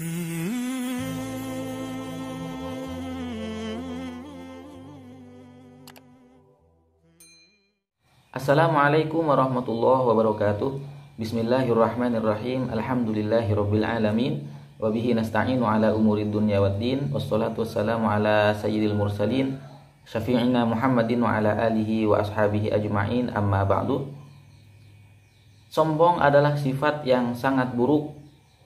Assalamualaikum warahmatullahi wabarakatuh. Bismillahirrahmanirrahim. Alhamdulillahirabbil alamin. Wa bihi nasta'inu ala umurid dunya waddin. Wassalatu wassalamu ala sayyidil mursalin syafi'ina Muhammadin wa ala alihi wa ashabihi ajma'in. Amma ba'du. Sombong adalah sifat yang sangat buruk.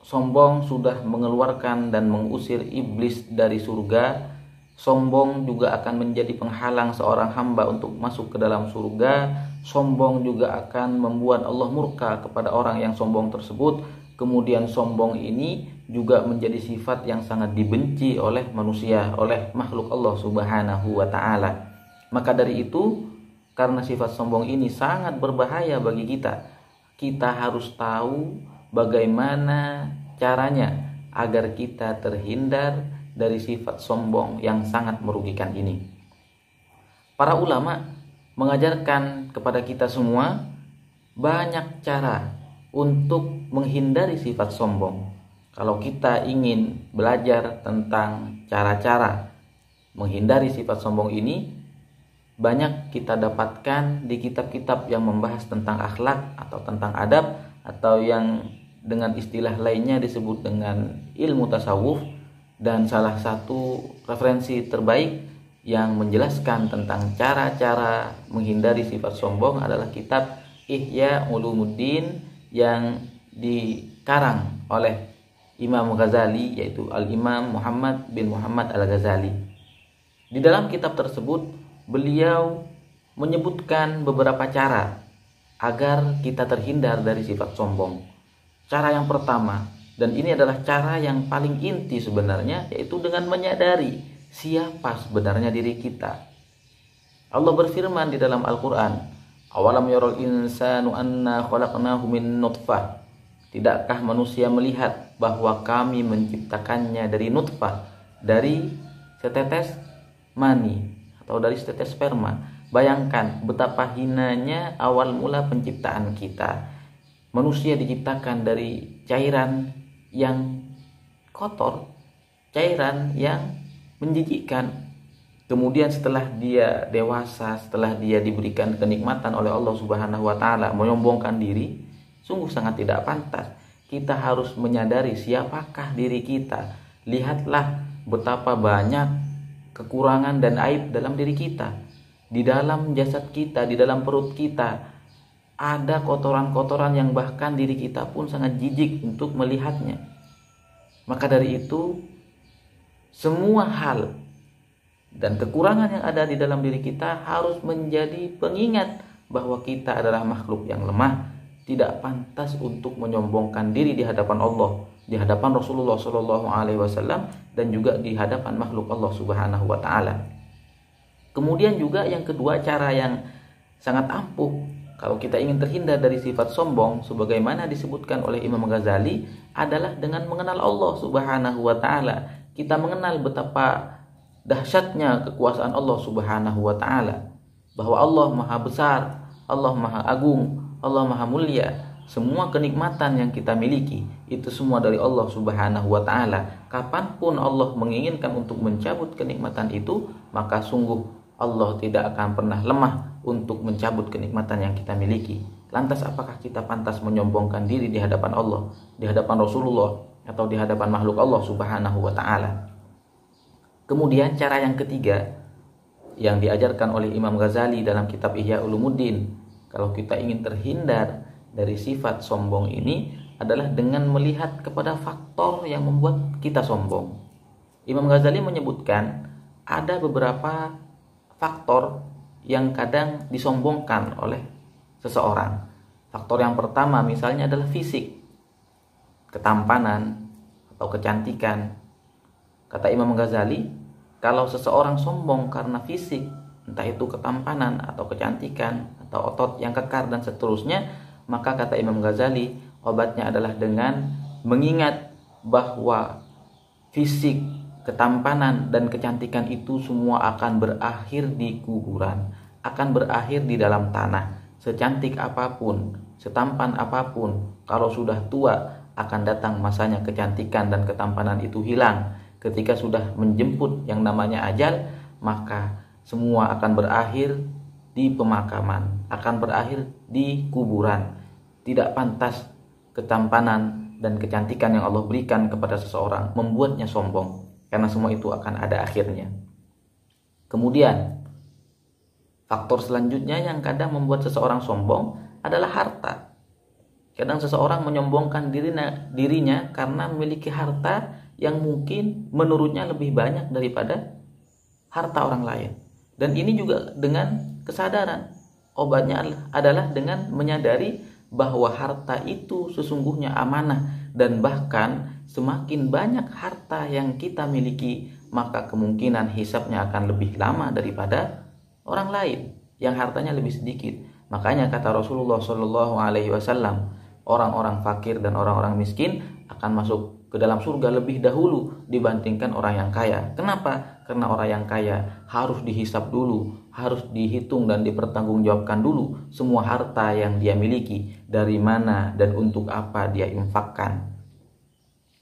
Sombong sudah mengeluarkan dan mengusir iblis dari surga. Sombong juga akan menjadi penghalang seorang hamba untuk masuk ke dalam surga. Sombong juga akan membuat Allah murka kepada orang yang sombong tersebut. Kemudian sombong ini juga menjadi sifat yang sangat dibenci oleh manusia, oleh makhluk Allah Subhanahu wa ta'ala. Maka dari itu, karena sifat sombong ini sangat berbahaya bagi kita, kita harus tahu bagaimana caranya agar kita terhindar dari sifat sombong yang sangat merugikan ini. Para ulama mengajarkan kepada kita semua banyak cara untuk menghindari sifat sombong. Kalau kita ingin belajar tentang cara-cara menghindari sifat sombong ini, banyak kita dapatkan di kitab-kitab yang membahas tentang akhlak atau tentang adab, atau yang dengan istilah lainnya disebut dengan ilmu tasawuf. Dan salah satu referensi terbaik yang menjelaskan tentang cara-cara menghindari sifat sombong adalah kitab Ihya Ulumuddin yang dikarang oleh Imam Ghazali, yaitu Al-Imam Muhammad bin Muhammad Al-Ghazali. Di dalam kitab tersebut beliau menyebutkan beberapa cara agar kita terhindar dari sifat sombong. Cara yang pertama, dan ini adalah cara yang paling inti sebenarnya, yaitu dengan menyadari siapa sebenarnya diri kita. Allah berfirman di dalam Al-Quran, "Awalam yaral insanu anna khalaqnahu min nutfah." Tidakkah manusia melihat bahwa kami menciptakannya dari nutfah, dari setetes mani atau dari setetes sperma. Bayangkan betapa hinanya awal mula penciptaan kita. Manusia diciptakan dari cairan yang kotor, cairan yang menjijikkan. Kemudian setelah dia dewasa, setelah dia diberikan kenikmatan oleh Allah Subhanahu wa ta'ala, menyombongkan diri, sungguh sangat tidak pantas. Kita harus menyadari siapakah diri kita. Lihatlah betapa banyak kekurangan dan aib dalam diri kita. Di dalam jasad kita, di dalam perut kita, ada kotoran-kotoran yang bahkan diri kita pun sangat jijik untuk melihatnya. Maka dari itu, semua hal dan kekurangan yang ada di dalam diri kita harus menjadi pengingat bahwa kita adalah makhluk yang lemah, tidak pantas untuk menyombongkan diri di hadapan Allah, di hadapan Rasulullah SAW, dan juga di hadapan makhluk Allah Subhanahu wa ta'ala. Kemudian juga yang kedua, cara yang sangat ampuh kalau kita ingin terhindar dari sifat sombong, sebagaimana disebutkan oleh Imam Ghazali, adalah dengan mengenal Allah Subhanahu wa ta'ala. Kita mengenal betapa dahsyatnya kekuasaan Allah Subhanahu wa ta'ala, bahwa Allah maha besar, Allah maha agung, Allah maha mulia. Semua kenikmatan yang kita miliki itu semua dari Allah Subhanahu wa ta'ala. Kapanpun Allah menginginkan untuk mencabut kenikmatan itu, maka sungguh Allah tidak akan pernah lemah untuk mencabut kenikmatan yang kita miliki. Lantas apakah kita pantas menyombongkan diri di hadapan Allah, di hadapan Rasulullah, atau di hadapan makhluk Allah Subhanahu wa ta'ala? Kemudian cara yang ketiga yang diajarkan oleh Imam Ghazali dalam kitab Ihya Ulumuddin, kalau kita ingin terhindar dari sifat sombong ini, adalah dengan melihat kepada faktor yang membuat kita sombong. Imam Ghazali menyebutkan ada beberapa faktor yang kadang disombongkan oleh seseorang. Faktor yang pertama misalnya adalah fisik, ketampanan atau kecantikan. Kata Imam Ghazali, kalau seseorang sombong karena fisik, entah itu ketampanan atau kecantikan atau otot yang kekar dan seterusnya, maka kata Imam Ghazali, obatnya adalah dengan mengingat bahwa fisik, ketampanan dan kecantikan itu semua akan berakhir di kuburan, akan berakhir di dalam tanah. Secantik apapun, setampan apapun, kalau sudah tua akan datang masanya kecantikan dan ketampanan itu hilang. Ketika sudah menjemput yang namanya ajal, maka semua akan berakhir di pemakaman, akan berakhir di kuburan. Tidak pantas ketampanan dan kecantikan yang Allah berikan kepada seseorang membuatnya sombong, karena semua itu akan ada akhirnya. Kemudian faktor selanjutnya yang kadang membuat seseorang sombong adalah harta. Kadang seseorang menyombongkan dirinya karena memiliki harta yang mungkin menurutnya lebih banyak daripada harta orang lain. Dan ini juga dengan kesadaran. Obatnya adalah dengan menyadari bahwa harta itu sesungguhnya amanah, dan bahkan semakin banyak harta yang kita miliki, maka kemungkinan hisabnya akan lebih lama daripada orang lain yang hartanya lebih sedikit. Makanya kata Rasulullah SAW, orang-orang fakir dan orang-orang miskin akan masuk ke dalam surga lebih dahulu dibandingkan orang yang kaya. Kenapa? Karena orang yang kaya harus dihisab dulu, harus dihitung dan dipertanggungjawabkan dulu semua harta yang dia miliki, dari mana dan untuk apa dia infakkan.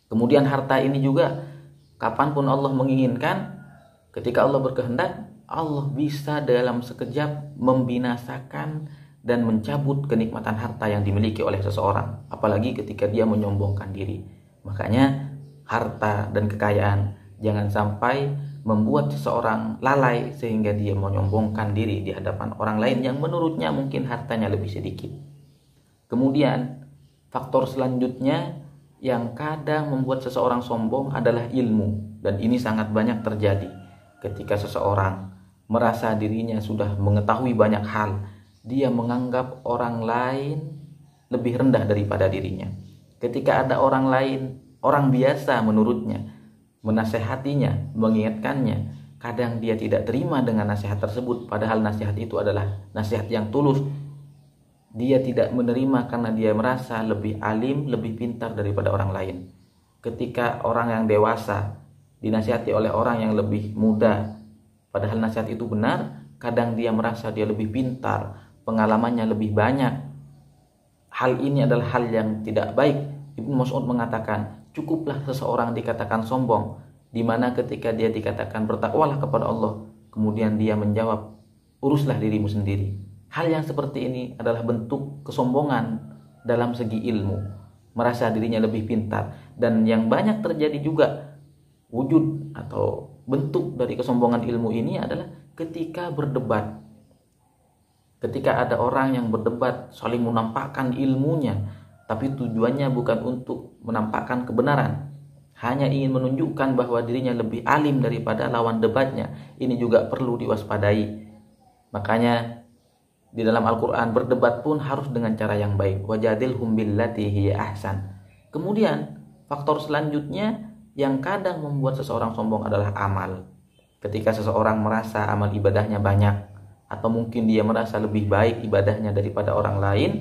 Kemudian harta ini juga kapanpun Allah menginginkan, ketika Allah berkehendak, Allah bisa dalam sekejap membinasakan dan mencabut kenikmatan harta yang dimiliki oleh seseorang, apalagi ketika dia menyombongkan diri. Makanya harta dan kekayaan jangan sampai membuat seseorang lalai sehingga dia menyombongkan diri di hadapan orang lain yang menurutnya mungkin hartanya lebih sedikit. Kemudian faktor selanjutnya yang kadang membuat seseorang sombong adalah ilmu, dan ini sangat banyak terjadi ketika seseorang merasa dirinya sudah mengetahui banyak hal, dia menganggap orang lain lebih rendah daripada dirinya. Ketika ada orang lain, orang biasa menurutnya, menasehatinya, mengingatkannya, kadang dia tidak terima dengan nasihat tersebut, padahal nasihat itu adalah nasihat yang tulus. Dia tidak menerima karena dia merasa lebih alim, lebih pintar daripada orang lain. Ketika orang yang dewasa dinasihati oleh orang yang lebih muda, padahal nasihat itu benar, kadang dia merasa dia lebih pintar, pengalamannya lebih banyak. Hal ini adalah hal yang tidak baik. Ibnu Mas'ud mengatakan, cukuplah seseorang dikatakan sombong, di mana ketika dia dikatakan bertakwalah kepada Allah, kemudian dia menjawab, uruslah dirimu sendiri. Hal yang seperti ini adalah bentuk kesombongan dalam segi ilmu, merasa dirinya lebih pintar. Dan yang banyak terjadi juga, wujud atau bentuk dari kesombongan ilmu ini adalah ketika berdebat. Ketika ada orang yang berdebat, saling menampakkan ilmunya, tapi tujuannya bukan untuk menampakkan kebenaran, hanya ingin menunjukkan bahwa dirinya lebih alim daripada lawan debatnya. Ini juga perlu diwaspadai. Makanya di dalam Al-Quran berdebat pun harus dengan cara yang baik. Wajadilhum billati hiya ahsan. Kemudian faktor selanjutnya yang kadang membuat seseorang sombong adalah amal. Ketika seseorang merasa amal ibadahnya banyak, atau mungkin dia merasa lebih baik ibadahnya daripada orang lain,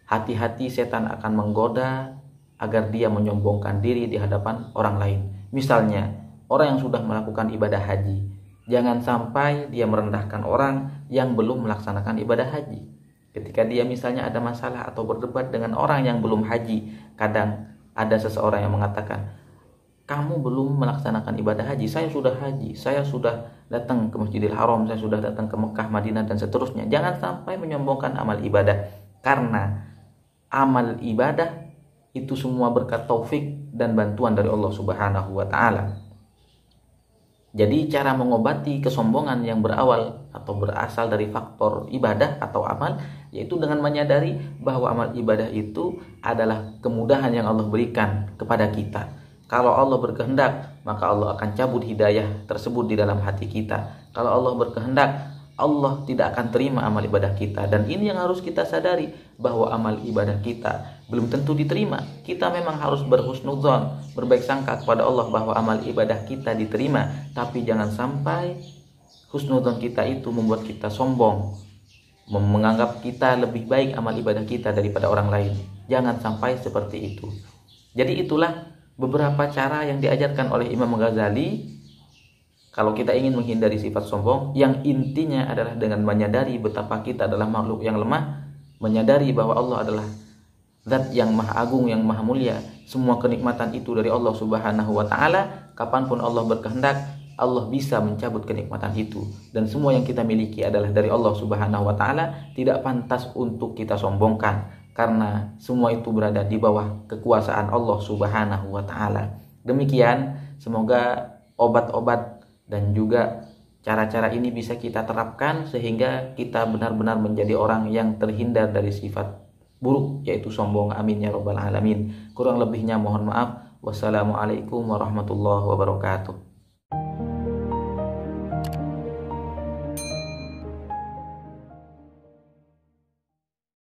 hati-hati setan akan menggoda agar dia menyombongkan diri di hadapan orang lain. Misalnya, orang yang sudah melakukan ibadah haji, jangan sampai dia merendahkan orang yang belum melaksanakan ibadah haji. Ketika dia misalnya ada masalah atau berdebat dengan orang yang belum haji, kadang ada seseorang yang mengatakan, kamu belum melaksanakan ibadah haji, saya sudah haji, saya sudah datang ke Masjidil Haram, saya sudah datang ke Mekah, Madinah, dan seterusnya. Jangan sampai menyombongkan amal ibadah, karena amal ibadah itu semua berkat taufik dan bantuan dari Allah Subhanahu wa Ta'ala. Jadi cara mengobati kesombongan yang berawal atau berasal dari faktor ibadah atau amal, yaitu dengan menyadari bahwa amal ibadah itu adalah kemudahan yang Allah berikan kepada kita. Kalau Allah berkehendak, maka Allah akan cabut hidayah tersebut di dalam hati kita. Kalau Allah berkehendak, Allah tidak akan terima amal ibadah kita. Dan ini yang harus kita sadari, bahwa amal ibadah kita belum tentu diterima. Kita memang harus berhusnudzon, berbaik sangka kepada Allah bahwa amal ibadah kita diterima. Tapi jangan sampai husnudzon kita itu membuat kita sombong, menganggap kita lebih baik amal ibadah kita daripada orang lain. Jangan sampai seperti itu. Jadi itulah beberapa cara yang diajarkan oleh Imam Ghazali kalau kita ingin menghindari sifat sombong, yang intinya adalah dengan menyadari betapa kita adalah makhluk yang lemah, menyadari bahwa Allah adalah Zat yang maha agung, yang maha mulia. Semua kenikmatan itu dari Allah Subhanahu wa ta'ala. Kapanpun Allah berkehendak, Allah bisa mencabut kenikmatan itu. Dan semua yang kita miliki adalah dari Allah Subhanahu wa ta'ala. Tidak pantas untuk kita sombongkan, karena semua itu berada di bawah kekuasaan Allah Subhanahu wa ta'ala. Demikian, semoga obat-obat dan juga cara-cara ini bisa kita terapkan sehingga kita benar-benar menjadi orang yang terhindar dari sifat buruk, yaitu sombong. Amin ya rabbal alamin. Kurang lebihnya mohon maaf. Wassalamualaikum warahmatullahi wabarakatuh.